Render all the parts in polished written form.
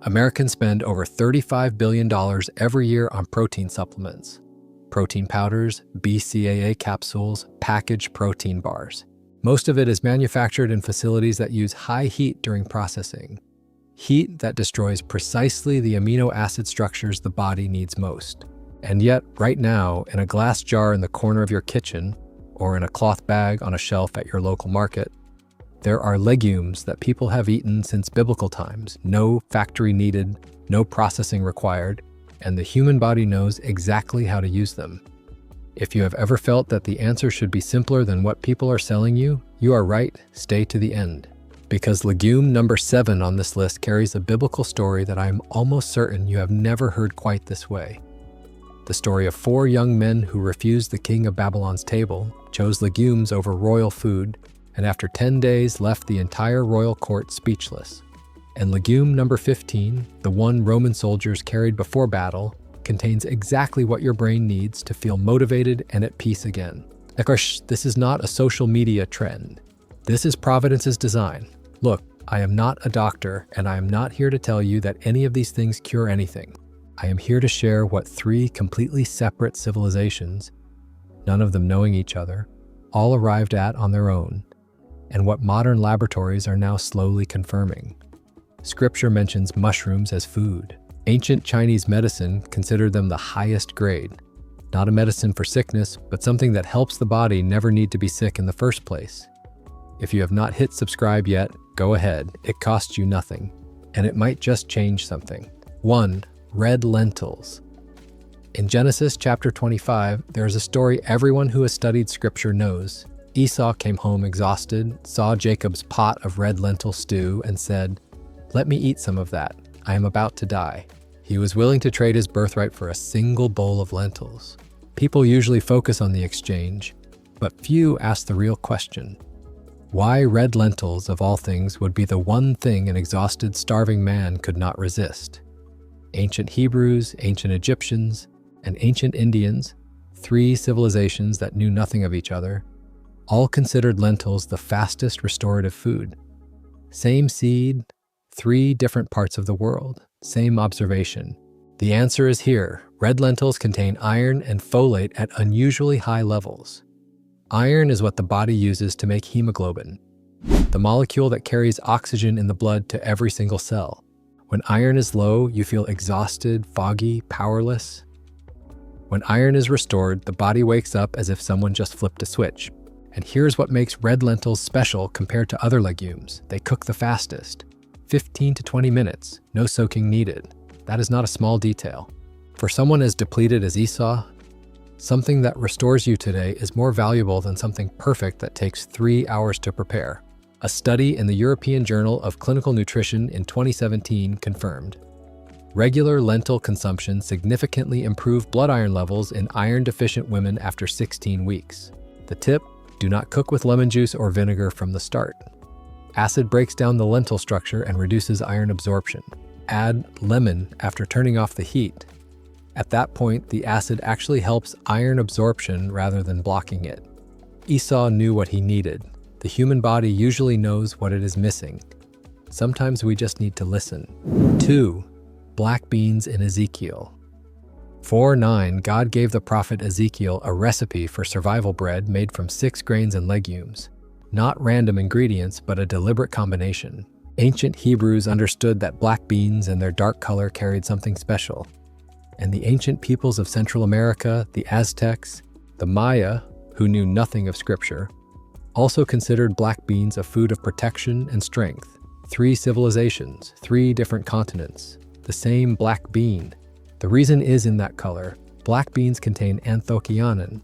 Americans spend over $35 billion every year on protein supplements. Protein powders, BCAA capsules, packaged protein bars. Most of it is manufactured in facilities that use high heat during processing. Heat that destroys precisely the amino acid structures the body needs most. And yet, right now, in a glass jar in the corner of your kitchen, or in a cloth bag on a shelf at your local market, there are legumes that people have eaten since biblical times. No factory needed, no processing required, and the human body knows exactly how to use them. If you have ever felt that the answer should be simpler than what people are selling you, you are right. Stay to the end. Because legume number 7 on this list carries a biblical story that I am almost certain you have never heard quite this way. The story of 4 young men who refused the king of Babylon's table, chose legumes over royal food, and after 10 days left the entire royal court speechless. And legume number 15, the one Roman soldiers carried before battle, contains exactly what your brain needs to feel motivated and at peace again. Of course, this is not a social media trend. This is Providence's design. Look, I am not a doctor, and I am not here to tell you that any of these things cure anything. I am here to share what 3 completely separate civilizations, none of them knowing each other, all arrived at on their own, and what modern laboratories are now slowly confirming. Scripture mentions mushrooms as food. Ancient Chinese medicine considered them the highest grade. Not a medicine for sickness, but something that helps the body never need to be sick in the first place. If you have not hit subscribe yet, go ahead. It costs you nothing, and it might just change something. 1. Red lentils. In Genesis chapter 25, there is a story everyone who has studied scripture knows. Esau came home exhausted, saw Jacob's pot of red lentil stew, and said, "Let me eat some of that. I am about to die." He was willing to trade his birthright for a single bowl of lentils. People usually focus on the exchange, but few ask the real question. Why red lentils, of all things, would be the one thing an exhausted, starving man could not resist. Ancient Hebrews, ancient Egyptians, and ancient Indians, 3 civilizations that knew nothing of each other, all considered lentils the fastest restorative food. Same seed, 3 different parts of the world, same observation. The answer is here. Red lentils contain iron and folate at unusually high levels. Iron is what the body uses to make hemoglobin, the molecule that carries oxygen in the blood to every single cell. When iron is low, you feel exhausted, foggy, powerless. When iron is restored, the body wakes up as if someone just flipped a switch. And here's what makes red lentils special compared to other legumes. They cook the fastest. 15 to 20 minutes, no soaking needed. That is not a small detail. For someone as depleted as Esau, something that restores you today is more valuable than something perfect that takes 3 hours to prepare. A study in the European Journal of Clinical Nutrition in 2017 confirmed. Regular lentil consumption significantly improved blood iron levels in iron-deficient women after 16 weeks. The tip: do not cook with lemon juice or vinegar from the start. Acid breaks down the lentil structure and reduces iron absorption. Add lemon after turning off the heat. At that point, the acid actually helps iron absorption rather than blocking it. Esau knew what he needed. The human body usually knows what it is missing. Sometimes we just need to listen. 2. Black beans in Ezekiel. 4:9, God gave the prophet Ezekiel a recipe for survival bread made from 6 grains and legumes. Not random ingredients, but a deliberate combination. Ancient Hebrews understood that black beans and their dark color carried something special. And the ancient peoples of Central America, the Aztecs, the Maya, who knew nothing of scripture, also considered black beans a food of protection and strength. 3 civilizations, 3 different continents, the same black bean. The reason is in that color. Black beans contain anthocyanin,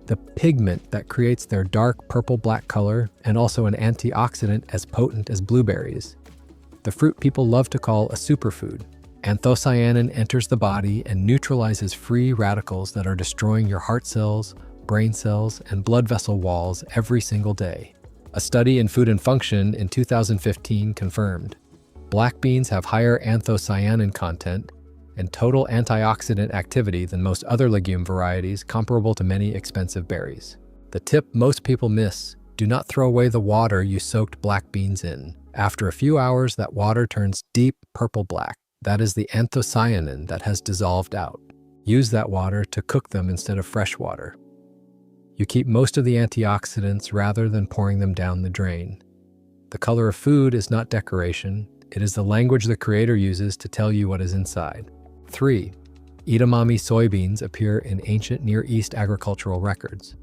the pigment that creates their dark purple-black color, and also an antioxidant as potent as blueberries. The fruit people love to call a superfood. Anthocyanin enters the body and neutralizes free radicals that are destroying your heart cells, brain cells, and blood vessel walls every single day. A study in Food and Function in 2015 confirmed. Black beans have higher anthocyanin content and total antioxidant activity than most other legume varieties comparable to many expensive berries. The tip most people miss: do not throw away the water you soaked black beans in. After a few hours, that water turns deep purple-black. That is the anthocyanin that has dissolved out. Use that water to cook them instead of fresh water. You keep most of the antioxidants rather than pouring them down the drain. The color of food is not decoration. It is the language the creator uses to tell you what is inside. 3. Edamame soybeans appear in ancient Near East agricultural records.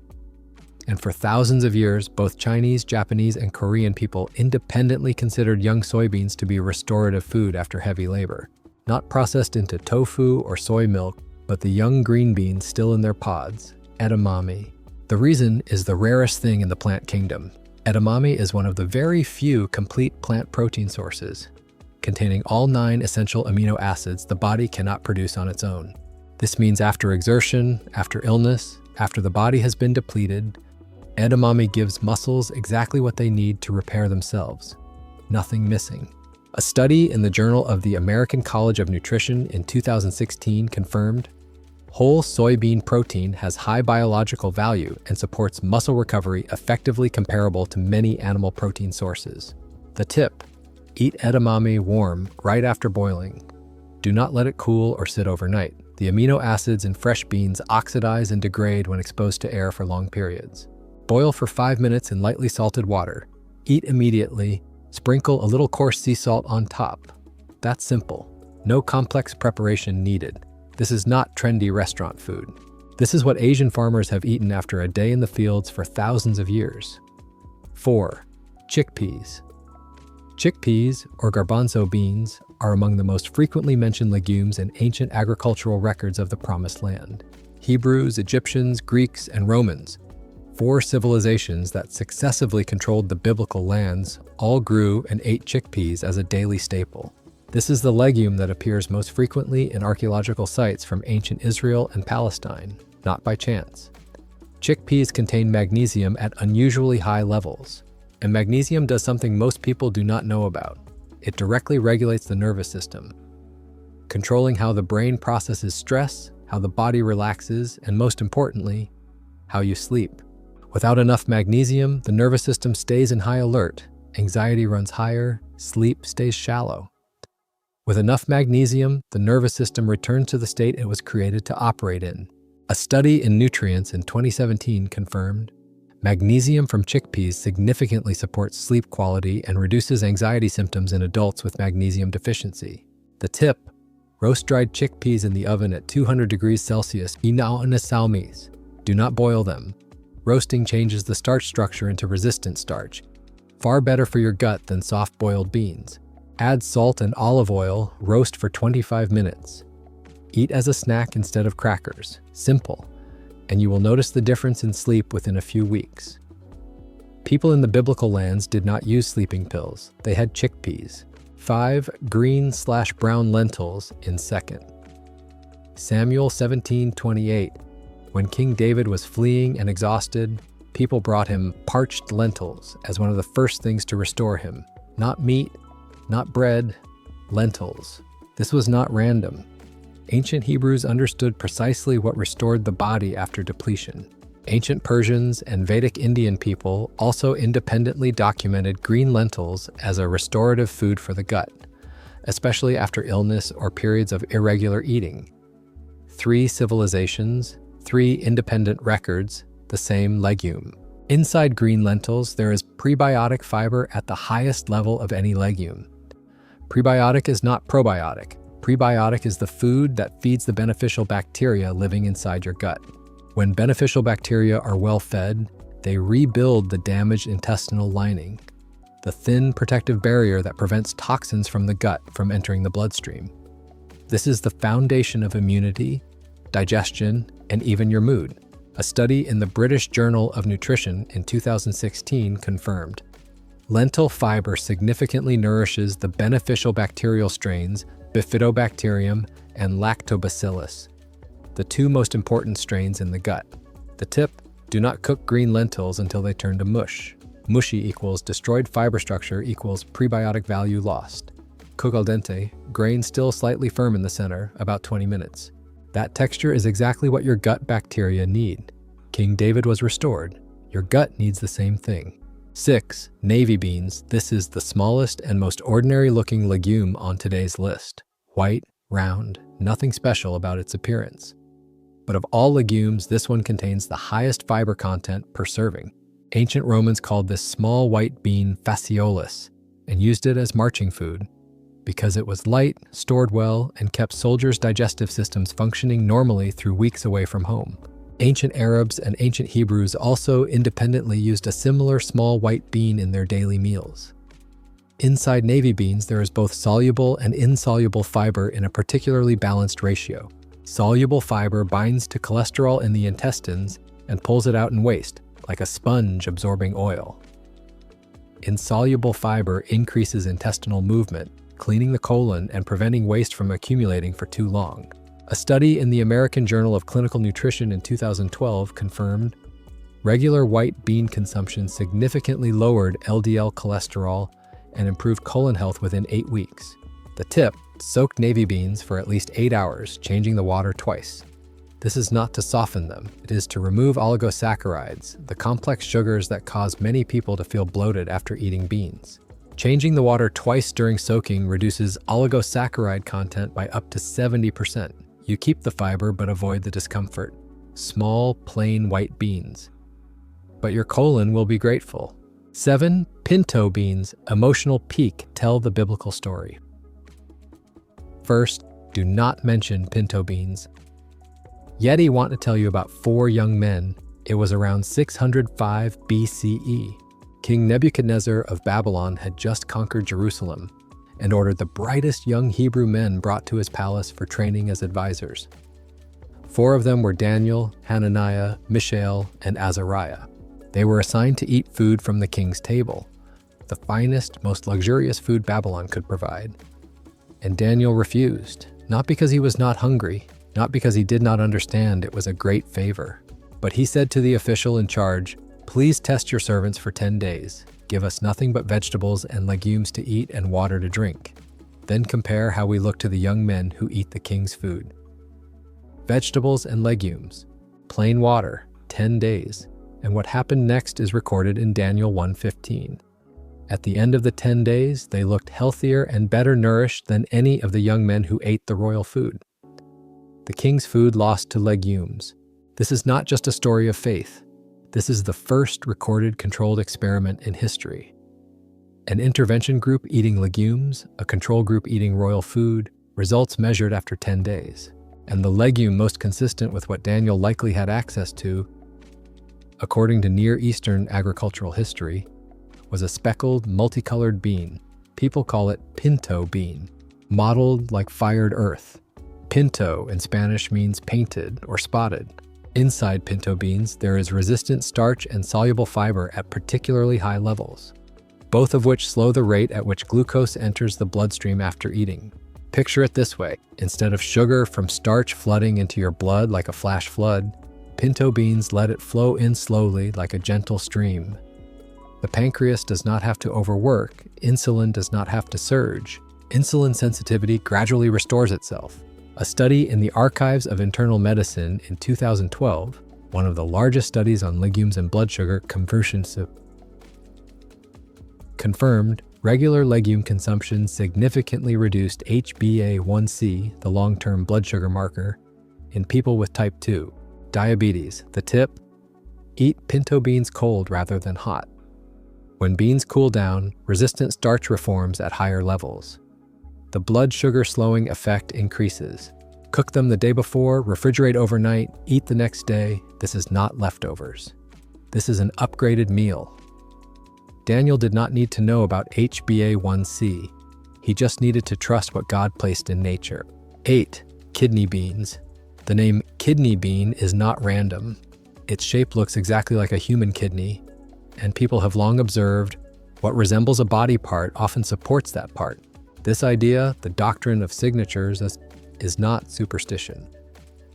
And for thousands of years, both Chinese, Japanese, and Korean people independently considered young soybeans to be restorative food after heavy labor. Not processed into tofu or soy milk, but the young green beans still in their pods, edamame. The reason is the rarest thing in the plant kingdom. Edamame is one of the very few complete plant protein sources, containing all 9 essential amino acids the body cannot produce on its own. This means after exertion, after illness, after the body has been depleted, edamame gives muscles exactly what they need to repair themselves. Nothing missing. A study in the Journal of the American College of Nutrition in 2016 confirmed whole soybean protein has high biological value and supports muscle recovery effectively comparable to many animal protein sources. The tip: eat edamame warm right after boiling. Do not let it cool or sit overnight. The amino acids in fresh beans oxidize and degrade when exposed to air for long periods. Boil for 5 minutes in lightly salted water. Eat immediately. Sprinkle a little coarse sea salt on top. That's simple. No complex preparation needed. This is not trendy restaurant food. This is what Asian farmers have eaten after a day in the fields for thousands of years. 4. Chickpeas. Chickpeas, or garbanzo beans, are among the most frequently mentioned legumes in ancient agricultural records of the Promised Land. Hebrews, Egyptians, Greeks, and Romans, 4 civilizations that successively controlled the biblical lands, all grew and ate chickpeas as a daily staple. This is the legume that appears most frequently in archaeological sites from ancient Israel and Palestine, not by chance. Chickpeas contain magnesium at unusually high levels, and magnesium does something most people do not know about. It directly regulates the nervous system, controlling how the brain processes stress, how the body relaxes, and most importantly, how you sleep. Without enough magnesium, the nervous system stays in high alert, anxiety runs higher, sleep stays shallow. With enough magnesium, the nervous system returns to the state it was created to operate in. A study in Nutrients in 2017 confirmed magnesium from chickpeas significantly supports sleep quality and reduces anxiety symptoms in adults with magnesium deficiency. The tip: roast dried chickpeas in the oven at 200 degrees Celsius. Do not boil them. Roasting changes the starch structure into resistant starch, far better for your gut than soft-boiled beans. Add salt and olive oil, roast for 25 minutes. Eat as a snack instead of crackers. Simple, and you will notice the difference in sleep within a few weeks. People in the biblical lands did not use sleeping pills. They had chickpeas. 5. Green/brown lentils in 2 Samuel 17:28. When King David was fleeing and exhausted, people brought him parched lentils as one of the first things to restore him. Not meat, not bread, lentils. This was not random. Ancient Hebrews understood precisely what restored the body after depletion. Ancient Persians and Vedic Indian people also independently documented green lentils as a restorative food for the gut, especially after illness or periods of irregular eating. 3 civilizations, 3 independent records, the same legume. Inside green lentils, there is prebiotic fiber at the highest level of any legume. Prebiotic is not probiotic. Prebiotic is the food that feeds the beneficial bacteria living inside your gut. When beneficial bacteria are well fed, they rebuild the damaged intestinal lining, the thin protective barrier that prevents toxins from the gut from entering the bloodstream. This is the foundation of immunity, digestion, and even your mood. A study in the British Journal of Nutrition in 2016 confirmed lentil fiber significantly nourishes the beneficial bacterial strains Bifidobacterium and Lactobacillus, the 2 most important strains in the gut. The tip: do not cook green lentils until they turn to mush. Mushy equals destroyed fiber structure equals prebiotic value lost. Cook al dente, grain still slightly firm in the center, about 20 minutes. That texture is exactly what your gut bacteria need. King David was restored. Your gut needs the same thing. 6. Navy beans. This is the smallest and most ordinary looking legume on today's list. white, round, nothing special about its appearance. But of all legumes, this one contains the highest fiber content per serving. Ancient Romans called this small white bean fasciolus and used it as marching food because it was light, stored well, and kept soldiers' digestive systems functioning normally through weeks away from home. Ancient Arabs and ancient Hebrews also independently used a similar small white bean in their daily meals. Inside navy beans, there is both soluble and insoluble fiber in a particularly balanced ratio. Soluble fiber binds to cholesterol in the intestines and pulls it out in waste, like a sponge absorbing oil. Insoluble fiber increases intestinal movement, cleaning the colon and preventing waste from accumulating for too long. A study in the American Journal of Clinical Nutrition in 2012 confirmed regular white bean consumption significantly lowered LDL cholesterol and improved colon health within 8 weeks. The tip: soak navy beans for at least 8 hours, changing the water twice. This is not to soften them, it is to remove oligosaccharides, the complex sugars that cause many people to feel bloated after eating beans. Changing the water twice during soaking reduces oligosaccharide content by up to 70%. You keep the fiber but avoid the discomfort. Small, plain white beans. But your colon will be grateful. 7. Pinto beans, emotional peak, tell the biblical story. First, do not mention pinto beans. Yeti want to tell you about 4 young men. It was around 605 BCE. King Nebuchadnezzar of Babylon had just conquered Jerusalem and ordered the brightest young Hebrew men brought to his palace for training as advisors. 4 of them were Daniel, Hananiah, Mishael, and Azariah. They were assigned to eat food from the king's table, the finest, most luxurious food Babylon could provide. And Daniel refused, not because he was not hungry, not because he did not understand it was a great favor, but he said to the official in charge, "Please test your servants for 10 days. Give us nothing but vegetables and legumes to eat and water to drink. Then compare how we look to the young men who eat the king's food." Vegetables and legumes, plain water, 10 days. And what happened next is recorded in Daniel 1:15. At the end of the 10 days, they looked healthier and better nourished than any of the young men who ate the royal food. The king's food lost to legumes. This is not just a story of faith. This is the first recorded controlled experiment in history. An intervention group eating legumes, a control group eating royal food, results measured after 10 days. And the legume most consistent with what Daniel likely had access to, according to Near Eastern agricultural history, was a speckled, multicolored bean. People call it pinto bean, mottled like fired earth. Pinto in Spanish means painted or spotted. Inside pinto beans, there is resistant starch and soluble fiber at particularly high levels, both of which slow the rate at which glucose enters the bloodstream after eating. Picture it this way: instead of sugar from starch flooding into your blood like a flash flood, pinto beans let it flow in slowly like a gentle stream. The pancreas does not have to overwork, insulin does not have to surge. Insulin sensitivity gradually restores itself. A study in the Archives of Internal Medicine in 2012, one of the largest studies on legumes and blood sugar confirmed regular legume consumption significantly reduced HbA1c, the long-term blood sugar marker, in people with type 2 diabetes. The tip: eat pinto beans cold rather than hot. When beans cool down, resistant starch reforms at higher levels. The blood sugar slowing effect increases. Cook them the day before, refrigerate overnight, eat the next day. This is not leftovers. This is an upgraded meal. Daniel did not need to know about HbA1c. He just needed to trust what God placed in nature. 8. Kidney beans. The name kidney bean is not random. Its shape looks exactly like a human kidney, and people have long observed what resembles a body part often supports that part. This idea, the doctrine of signatures, is not superstition.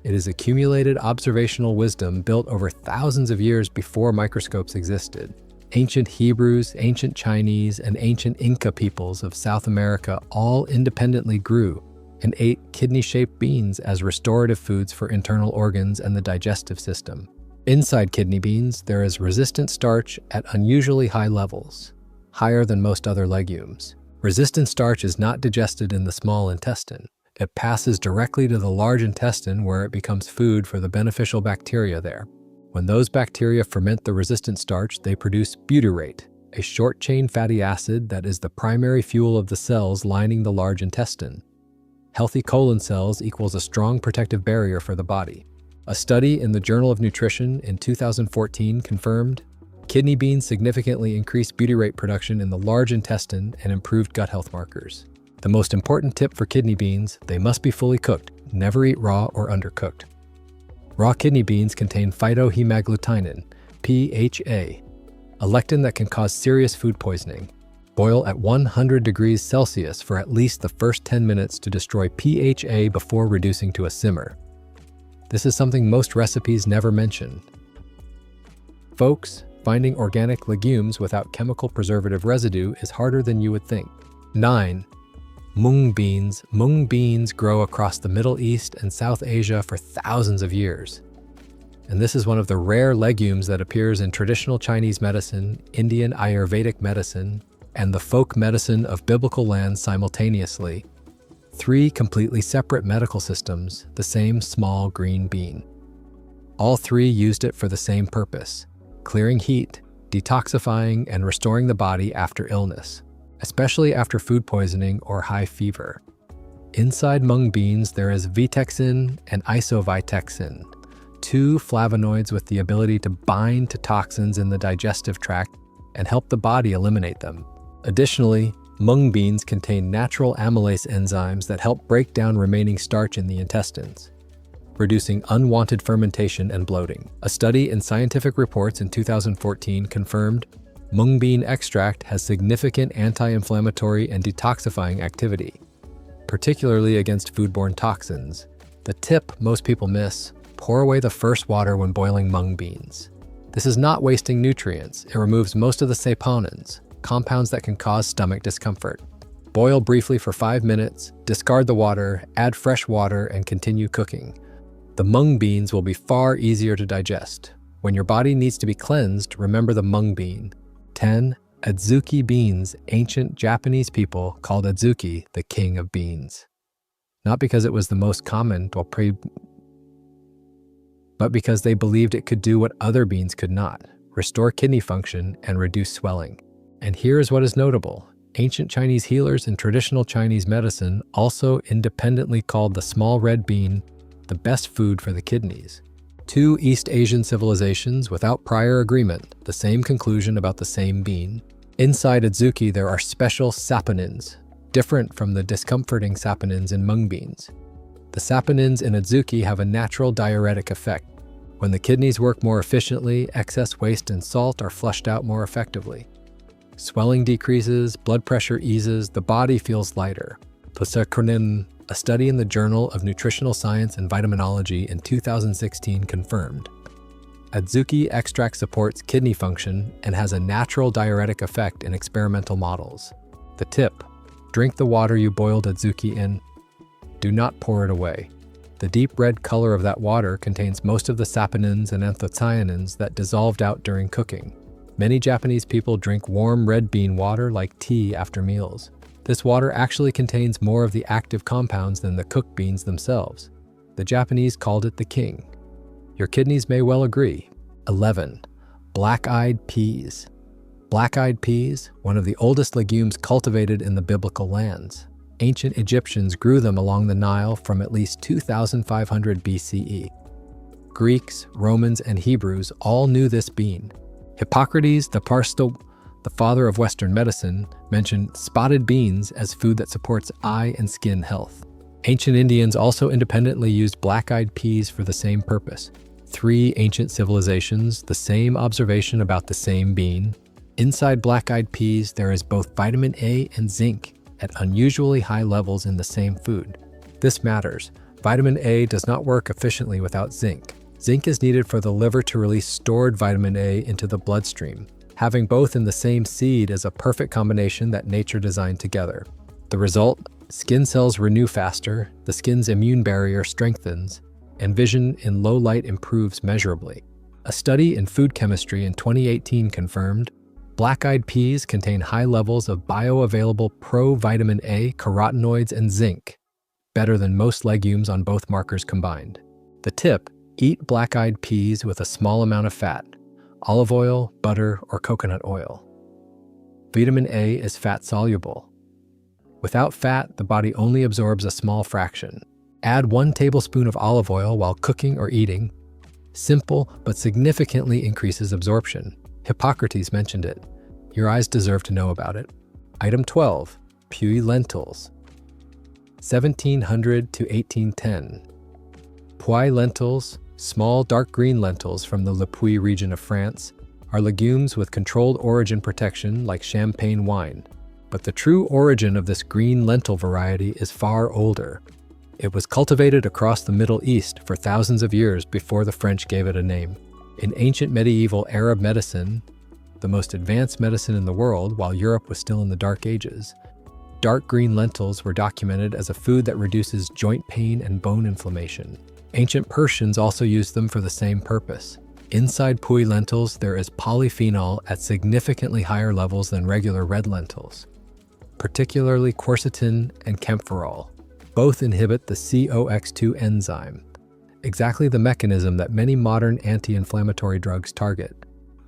It is accumulated observational wisdom built over thousands of years before microscopes existed. Ancient Hebrews, ancient Chinese, and ancient Inca peoples of South America all independently grew and ate kidney-shaped beans as restorative foods for internal organs and the digestive system. Inside kidney beans, there is resistant starch at unusually high levels, higher than most other legumes. Resistant starch is not digested in the small intestine. It passes directly to the large intestine where it becomes food for the beneficial bacteria there. When those bacteria ferment the resistant starch, they produce butyrate, a short-chain fatty acid that is the primary fuel of the cells lining the large intestine. Healthy colon cells equals a strong protective barrier for the body. A study in the Journal of Nutrition in 2014 confirmed kidney beans significantly increased butyrate production in the large intestine and improved gut health markers. The most important tip for kidney beans: they must be fully cooked. Never eat raw or undercooked. Raw kidney beans contain phytohemagglutinin, PHA, a lectin that can cause serious food poisoning. Boil at 100 degrees Celsius for at least the first 10 minutes to destroy PHA before reducing to a simmer. This is something most recipes never mention. Folks, finding organic legumes without chemical preservative residue is harder than you would think. 9. Mung beans. Mung beans grow across the Middle East and South Asia for thousands of years. And this is one of the rare legumes that appears in traditional Chinese medicine, Indian Ayurvedic medicine, and the folk medicine of biblical lands simultaneously. 3 completely separate medical systems, the same small green bean. All 3 used it for the same purpose: clearing heat, detoxifying, and restoring the body after illness, especially after food poisoning or high fever. Inside mung beans, there is vitexin and isovitexin, 2 flavonoids with the ability to bind to toxins in the digestive tract and help the body eliminate them. Additionally, mung beans contain natural amylase enzymes that help break down remaining starch in the intestines, reducing unwanted fermentation and bloating. A study in Scientific Reports in 2014 confirmed mung bean extract has significant anti-inflammatory and detoxifying activity, particularly against foodborne toxins. The tip most people miss: pour away the first water when boiling mung beans. This is not wasting nutrients. It removes most of the saponins, compounds that can cause stomach discomfort. Boil briefly for 5 minutes, discard the water, add fresh water, and continue cooking. The mung beans will be far easier to digest. When your body needs to be cleansed, remember the mung bean. 10. Adzuki beans. Ancient Japanese people called adzuki the king of beans. Not because it was the most common, but because they believed it could do what other beans could not: restore kidney function and reduce swelling. And here is what is notable: ancient Chinese healers in traditional Chinese medicine also independently called the small red bean the best food for the kidneys. 2 East Asian civilizations, without prior agreement, the same conclusion about the same bean. Inside adzuki there are special saponins, different from the discomforting saponins in mung beans. The saponins in adzuki have a natural diuretic effect. When the kidneys work more efficiently, excess waste and salt are flushed out more effectively. Swelling decreases, blood pressure eases, the body feels lighter. A study in the Journal of Nutritional Science and Vitaminology in 2016 confirmed adzuki extract supports kidney function and has a natural diuretic effect in experimental models. The tip: drink the water you boiled adzuki in. Do not pour it away. The deep red color of that water contains most of the saponins and anthocyanins that dissolved out during cooking. Many Japanese people drink warm red bean water like tea after meals. This water actually contains more of the active compounds than the cooked beans themselves. The Japanese called it the king. Your kidneys may well agree. 11. Black-eyed peas. Black-eyed peas, one of the oldest legumes cultivated in the biblical lands. Ancient Egyptians grew them along the Nile from at least 2500 BCE. Greeks, Romans, and Hebrews all knew this bean. Hippocrates, the father of Western medicine, mentioned spotted beans as food that supports eye and skin health. Ancient Indians also independently used black-eyed peas for the same purpose. 3 ancient civilizations, the same observation about the same bean. Inside black-eyed peas, there is both vitamin A and zinc at unusually high levels in the same food. This matters. Vitamin A does not work efficiently without zinc. Zinc is needed for the liver to release stored vitamin A into the bloodstream. Having both in the same seed is a perfect combination that nature designed together. The result? Skin cells renew faster, the skin's immune barrier strengthens, and vision in low light improves measurably. A study in food chemistry in 2018 confirmed black-eyed peas contain high levels of bioavailable provitamin A, carotenoids, and zinc, better than most legumes on both markers combined. The tip: eat black-eyed peas with a small amount of fat, olive oil, butter, or coconut oil. Vitamin A is fat-soluble. Without fat, the body only absorbs a small fraction. Add 1 tablespoon of olive oil while cooking or eating. Simple, but significantly increases absorption. Hippocrates mentioned it. Your eyes deserve to know about it. Item 12. Puy lentils. 1700 to 1810. Puy lentils, small dark green lentils from the Le Puy region of France, are legumes with controlled origin protection like champagne wine. But the true origin of this green lentil variety is far older. It was cultivated across the Middle East for thousands of years before the French gave it a name. In ancient medieval Arab medicine, the most advanced medicine in the world while Europe was still in the Dark Ages, dark green lentils were documented as a food that reduces joint pain and bone inflammation. Ancient Persians also used them for the same purpose. Inside puy lentils, there is polyphenol at significantly higher levels than regular red lentils, particularly quercetin and camphorol. Both inhibit the COX-2 enzyme, exactly the mechanism that many modern anti-inflammatory drugs target.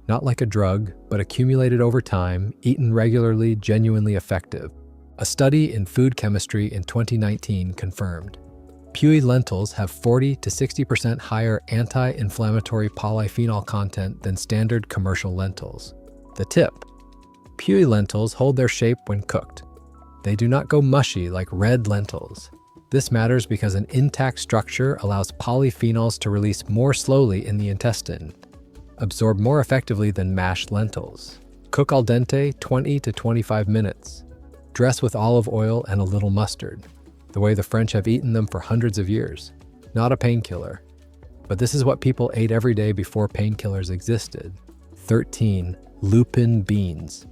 Not like a drug, but accumulated over time, eaten regularly, genuinely effective. A study in food chemistry in 2019 confirmed. Puy lentils have 40 to 60% higher anti-inflammatory polyphenol content than standard commercial lentils. The tip: puy lentils hold their shape when cooked. They do not go mushy like red lentils. This matters because an intact structure allows polyphenols to release more slowly in the intestine, absorb more effectively than mashed lentils. Cook al dente 20 to 25 minutes. Dress with olive oil and a little mustard, the way the French have eaten them for hundreds of years. Not a painkiller, but this is what people ate every day before painkillers existed. 13. Lupin beans.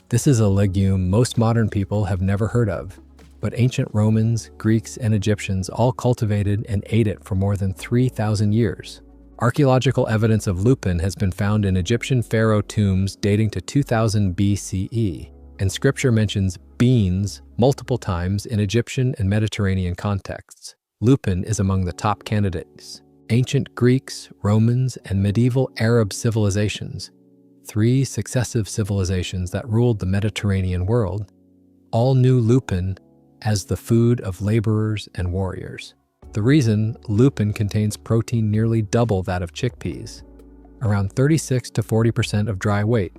This is a legume most modern people have never heard of, but ancient Romans, Greeks, and Egyptians all cultivated and ate it for more than 3,000 years. Archaeological evidence of lupin has been found in Egyptian pharaoh tombs dating to 2000 BCE, and scripture mentions beans multiple times in Egyptian and Mediterranean contexts. Lupin is among the top candidates. Ancient Greeks, Romans, and medieval Arab civilizations, 3 successive civilizations that ruled the Mediterranean world, all knew lupin as the food of laborers and warriors. The reason: lupin contains protein nearly double that of chickpeas, around 36 to 40% of dry weight,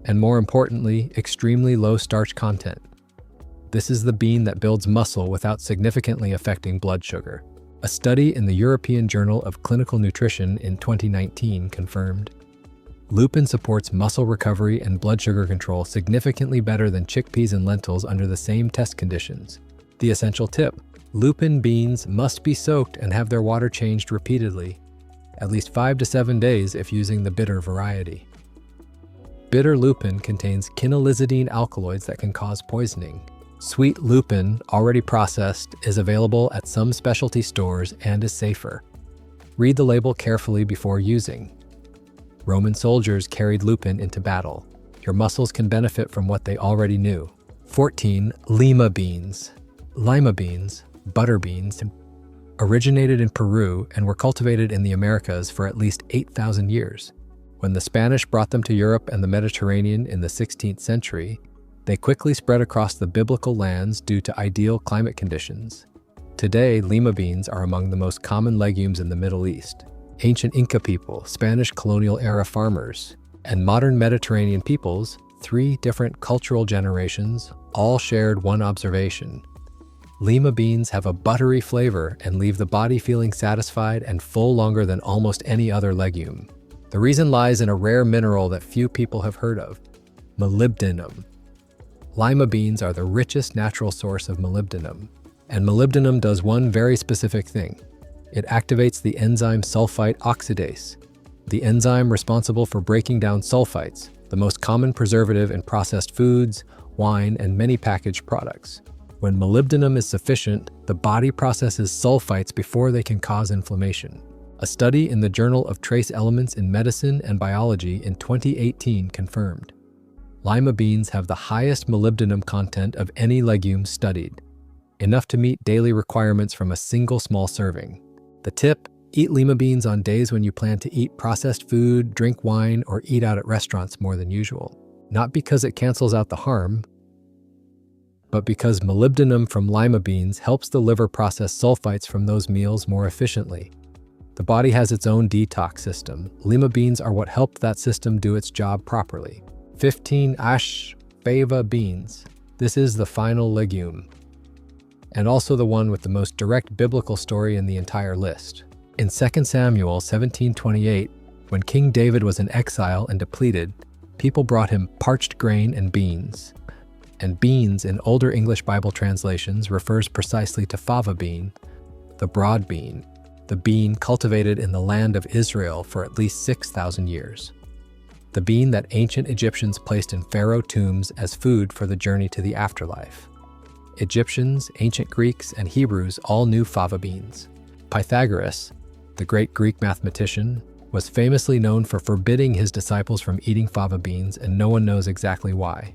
and more importantly, extremely low starch content. This is the bean that builds muscle without significantly affecting blood sugar. A study in the European Journal of Clinical Nutrition in 2019 confirmed. Lupin supports muscle recovery and blood sugar control significantly better than chickpeas and lentils under the same test conditions. The essential tip: lupin beans must be soaked and have their water changed repeatedly, at least 5 to 7 days if using the bitter variety. Bitter lupin contains quinolizidine alkaloids that can cause poisoning. Sweet lupin, already processed, is available at some specialty stores and is safer. Read the label carefully before using. Roman soldiers carried lupin into battle. Your muscles can benefit from what they already knew. 14. Lima beans. Lima beans, butter beans, originated in Peru and were cultivated in the Americas for at least 8,000 years. When the Spanish brought them to Europe and the Mediterranean in the 16th century, they quickly spread across the biblical lands due to ideal climate conditions. Today, lima beans are among the most common legumes in the Middle East. Ancient Inca people, Spanish colonial-era farmers, and modern Mediterranean peoples, 3 different cultural generations, all shared one observation. Lima beans have a buttery flavor and leave the body feeling satisfied and full longer than almost any other legume. The reason lies in a rare mineral that few people have heard of: molybdenum. Lima beans are the richest natural source of molybdenum, and molybdenum does one very specific thing. It activates the enzyme sulfite oxidase, the enzyme responsible for breaking down sulfites, the most common preservative in processed foods, wine, and many packaged products. When molybdenum is sufficient, the body processes sulfites before they can cause inflammation. A study in the Journal of Trace Elements in Medicine and Biology in 2018 confirmed. Lima beans have the highest molybdenum content of any legume studied. enough to meet daily requirements from a single small serving. The tip: eat lima beans on days when you plan to eat processed food, drink wine, or eat out at restaurants more than usual. Not because it cancels out the harm, but because molybdenum from lima beans helps the liver process sulfites from those meals more efficiently. The body has its own detox system. Lima beans are what help that system do its job properly. 15 fava beans. This is the final legume, and also the one with the most direct biblical story in the entire list. In 2 Samuel 17:28, when King David was in exile and depleted, people brought him parched grain and beans. And beans in older English Bible translations refers precisely to fava bean, the broad bean, the bean cultivated in the land of Israel for at least 6,000 years. The bean that ancient Egyptians placed in pharaoh tombs as food for the journey to the afterlife. Egyptians, ancient Greeks, and Hebrews all knew fava beans. Pythagoras, the great Greek mathematician, was famously known for forbidding his disciples from eating fava beans, and no one knows exactly why.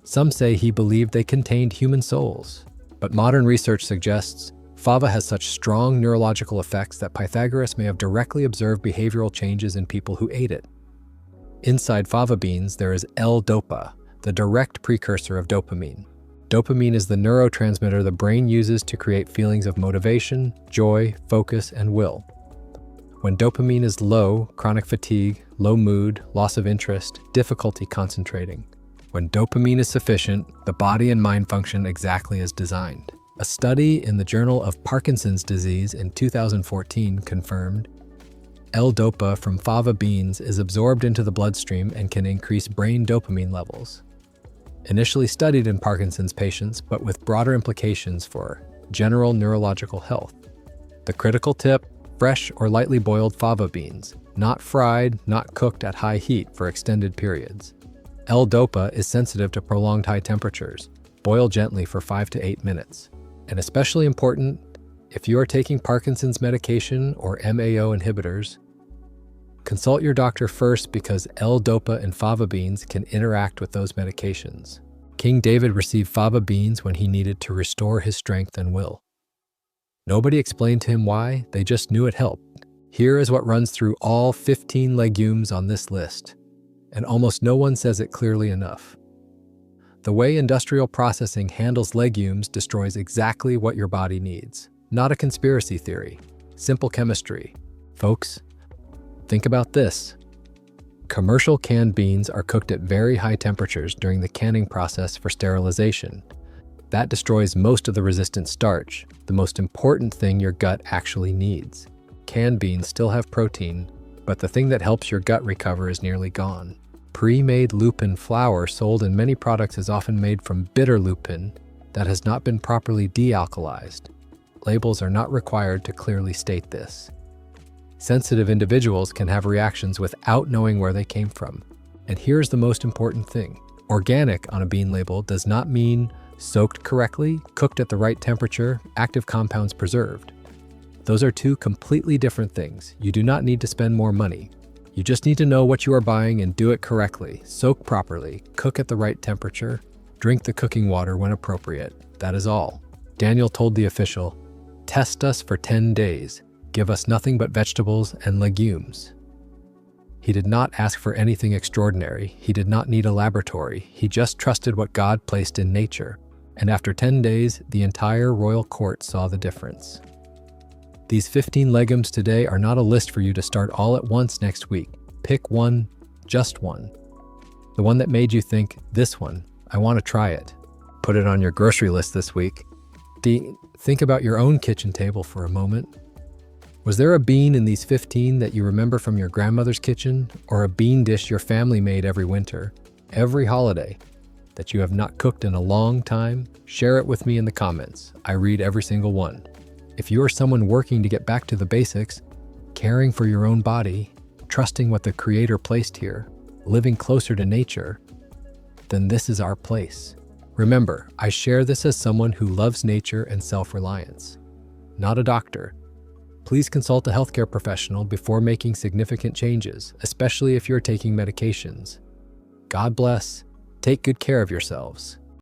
Some say he believed they contained human souls, but modern research suggests fava has such strong neurological effects that Pythagoras may have directly observed behavioral changes in people who ate it. Inside fava beans, there is L-dopa, the direct precursor of dopamine. Dopamine is the neurotransmitter the brain uses to create feelings of motivation, joy, focus, and will. When dopamine is low, chronic fatigue, low mood, loss of interest, difficulty concentrating. When dopamine is sufficient, the body and mind function exactly as designed. A study in the Journal of Parkinson's Disease in 2014 confirmed L-dopa from fava beans is absorbed into the bloodstream and can increase brain dopamine levels. Initially studied in Parkinson's patients, but with broader implications for general neurological health. The critical tip: fresh or lightly boiled fava beans, not fried, not cooked at high heat for extended periods. L-dopa is sensitive to prolonged high temperatures. Boil gently for 5 to 8 minutes. And especially important, if you are taking Parkinson's medication or MAO inhibitors, consult your doctor first because L-dopa and fava beans can interact with those medications. King David received fava beans when he needed to restore his strength and will. Nobody explained to him why, they just knew it helped. Here is what runs through all 15 legumes on this list, and almost no one says it clearly enough. The way industrial processing handles legumes destroys exactly what your body needs. Not a conspiracy theory, simple chemistry. Folks, think about this. Commercial canned beans are cooked at very high temperatures during the canning process for sterilization. That destroys most of the resistant starch, the most important thing your gut actually needs. Canned beans still have protein, but the thing that helps your gut recover is nearly gone. Pre-made lupin flour sold in many products is often made from bitter lupin that has not been properly dealkalized. Labels are not required to clearly state this. Sensitive individuals can have reactions without knowing where they came from. And here's the most important thing. Organic on a bean label does not mean soaked correctly, cooked at the right temperature, active compounds preserved. Those are two completely different things. You do not need to spend more money. You just need to know what you are buying and do it correctly. Soak properly, cook at the right temperature, drink the cooking water when appropriate. That is all. Daniel told the official, "Test us for 10 days. Give us nothing but vegetables and legumes." He did not ask for anything extraordinary. He did not need a laboratory. He just trusted what God placed in nature. And after 10 days, the entire royal court saw the difference. These 15 legumes today are not a list for you to start all at once next week. Pick one, just one. The one that made you think, this one, I want to try it. Put it on your grocery list this week. Think about your own kitchen table for a moment. Was there a bean in these 15 that you remember from your grandmother's kitchen, or a bean dish your family made every winter, every holiday, that you have not cooked in a long time? Share it with me in the comments. I read every single one. If you are someone working to get back to the basics, caring for your own body, trusting what the Creator placed here, living closer to nature, then this is our place. Remember, I share this as someone who loves nature and self-reliance, not a doctor. Please consult a healthcare professional before making significant changes, especially if you're taking medications. God bless. Take good care of yourselves.